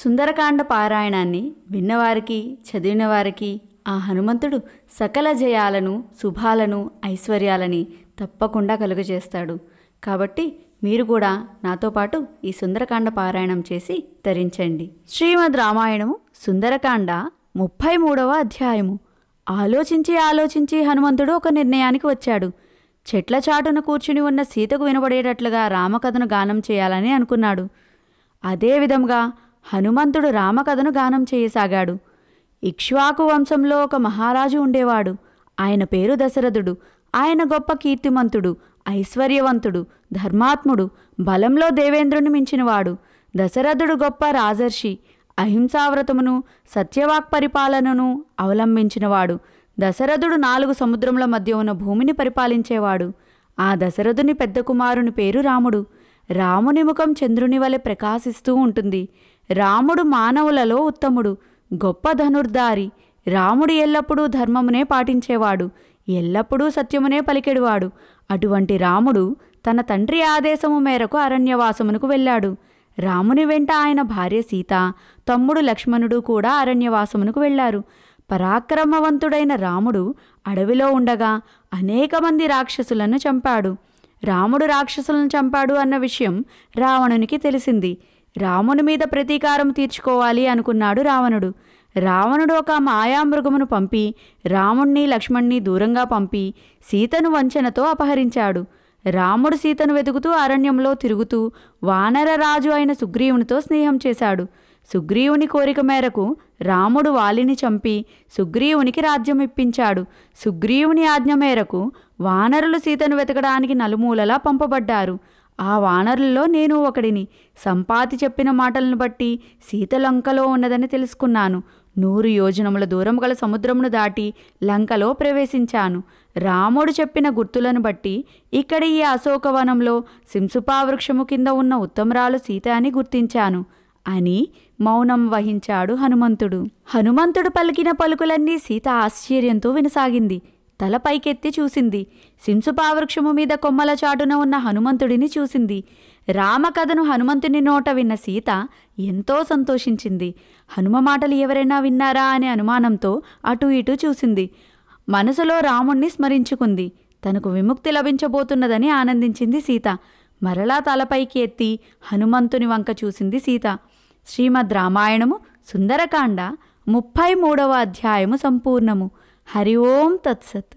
సుందరకాండ పారాయణాన్ని విన్నవారికి చదివినవారికి ఆ హనుమంతుడు సకల జయాలను శుభాలను ఐశ్వర్యాలని తప్పకుండా కలుగజేస్తాడు. కాబట్టి మీరు కూడా నాతో పాటు ఈ సుందరకాండ పారాయణం చేసి తరించండి. శ్రీమద్ రామాయణము సుందరకాండ 33వ అధ్యాయము. ఆలోచించి ఆలోచించి హనుమంతుడు ఒక నిర్ణయానికి వచ్చాడు. చెట్ల చాటున కూర్చుని ఉన్న సీతకు వినబడేటట్లుగా రామకథను గానం చేయాలని అనుకున్నాడు. అదే విధంగా హనుమంతుడు రామకథను గానం చేయసాగాడు. ఇక్ష్వాకు వంశంలో ఒక మహారాజు ఉండేవాడు. ఆయన పేరు దశరథుడు. ఆయన గొప్ప కీర్తిమంతుడు, ఐశ్వర్యవంతుడు, ధర్మాత్ముడు, బలంలో దేవేంద్రుని మించినవాడు. దశరథుడు గొప్ప రాజర్షి, అహింసావ్రతమును సత్యవాక్పరిపాలనను అవలంబించినవాడు. దశరథుడు 4 సముద్రముల మధ్య ఉన్న భూమిని పరిపాలించేవాడు. ఆ దశరథుని పెద్ద కుమారుని పేరు రాముడు. రాముని ముఖం చంద్రుని వలె ప్రకాశిస్తూ ఉంటుంది. రాముడు మానవులలో ఉత్తముడు, గొప్ప ధనుర్ధారి. రాముడు ఎల్లప్పుడూ ధర్మమునే పాటించేవాడు, ఎల్లప్పుడూ సత్యమునే పలికెడువాడు. అటువంటి రాముడు తన తండ్రి ఆదేశము మేరకు అరణ్యవాసమునకు వెళ్ళాడు. రాముని వెంట ఆయన భార్య సీత, తమ్ముడు లక్ష్మణుడు కూడా అరణ్యవాసమునకు వెళ్లారు. పరాక్రమవంతుడైన రాముడు అడవిలో ఉండగా అనేక మంది రాక్షసులను చంపాడు. రాముడు రాక్షసులను చంపాడు అన్న విషయం రావణునికి తెలిసింది. రాముని మీద ప్రతీకారం తీర్చుకోవాలి అనుకున్నాడు రావణుడు. రావణుడు ఒక మాయామృగమును పంపి రాముణ్ణి లక్ష్మణ్ణి దూరంగా పంపి సీతను వంచనతో అపహరించాడు. రాముడు సీతను వెతుకుతూ అరణ్యంలో తిరుగుతూ వానరరాజు అయిన సుగ్రీవునితో స్నేహం చేశాడు. సుగ్రీవుని కోరిక మేరకు రాముడు వాలిని చంపి సుగ్రీవునికి రాజ్యం ఇప్పించాడు. సుగ్రీవుని ఆజ్ఞ మేరకు వానరులు సీతను వెతకడానికి నలుమూలలా పంపబడ్డారు. ఆ వానరుల్లో నేను ఒకడిని. సంపాతి చెప్పిన మాటలను బట్టి సీత లంకలో ఉన్నదని తెలుసుకున్నాను. 100 యోజనముల దూరం గల సముద్రమును దాటి లంకలో ప్రవేశించాను. రాముడు చెప్పిన గుర్తులను బట్టి ఇక్కడ ఈ అశోకవనంలో సింసుపావృక్షము కింద ఉన్న ఉత్తమరాలు సీత అని గుర్తించాను అని మౌనం వహించాడు హనుమంతుడు. హనుమంతుడు పలికిన పలుకులన్నీ సీత ఆశ్చర్యంతో వినసాగింది. తల పైకెత్తి చూసింది. సింసుపావృక్షము మీద కొమ్మల చాటున ఉన్న హనుమంతుడిని చూసింది. రామకథను హనుమంతుని నోట విన్న సీత ఎంతో సంతోషించింది. హనుమ మాటలు ఎవరైనా విన్నారా అనే అనుమానంతో అటు ఇటు చూసింది. మనసులో రాముణ్ణి స్మరించుకుంది. తనకు విముక్తి లభించబోతున్నదని ఆనందించింది సీత. మరలా తలపైకి ఎత్తి హనుమంతుని వంక చూసింది సీత. శ్రీమద్ రామాయణము సుందరకాండ 33వ అధ్యాయము సంపూర్ణము. హరి ఓం తత్సత్.